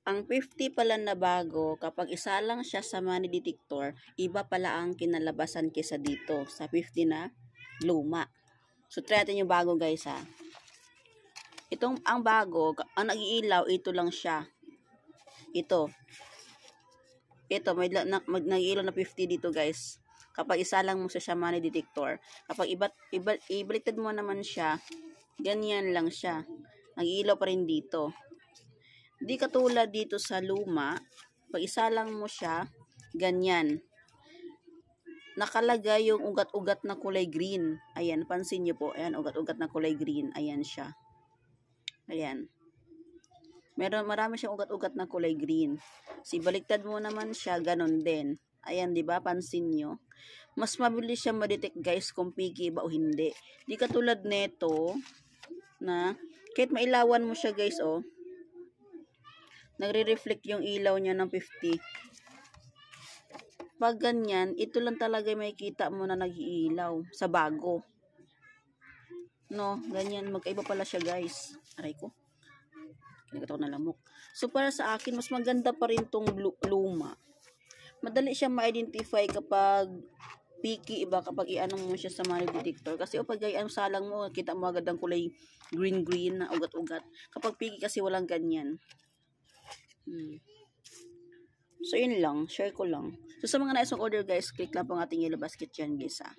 Ang 50 pala na bago, kapag isa lang siya sa money detector, iba pala ang kinalabasan kesa dito sa 50 na luma. So, try natin yung bago guys ha. Ang bago, ang nag-iilaw, ito lang siya. Ito, may nag-iilaw na 50 dito guys. Kapag isa lang mo siya money detector. Kapag ibaliktad mo naman siya, ganyan lang siya. Nag-iilaw pa rin dito. Di katulad dito sa luma, pag isa lang mo siya, ganyan. Nakalagay yung ugat-ugat na kulay green. Ayan, pansin nyo po. Ayan, ugat-ugat na kulay green. Ayan siya. Ayan. Marami siyang ugat-ugat na kulay green. Si baliktad mo naman siya, ganun din. Ayan, di ba? Pansin nyo. Mas mabilis siya ma-detect guys kung piki ba o hindi. Di katulad neto na kahit mailawan mo siya guys, oh. Nagre-reflect yung ilaw niya ng 50. Pag ganyan, ito lang talaga may kita mo na nag-iilaw sa bago. No, ganyan. Magkaiba pala siya guys. Aray ko. Kinagatok na lamok. So, para sa akin, mas maganda pa rin tong luma. Madali siya ma-identify kapag piki, iba kapag i-anong mo siya sa money detector. Kasi pag gayaan salang mo, kita mo agad ang kulay green-green na ugat-ugat. Kapag piki kasi walang ganyan. So, yun lang. Share ko lang. So, sa mga nais mong order guys, click lang po ang ating yellow basket dyan guys ha.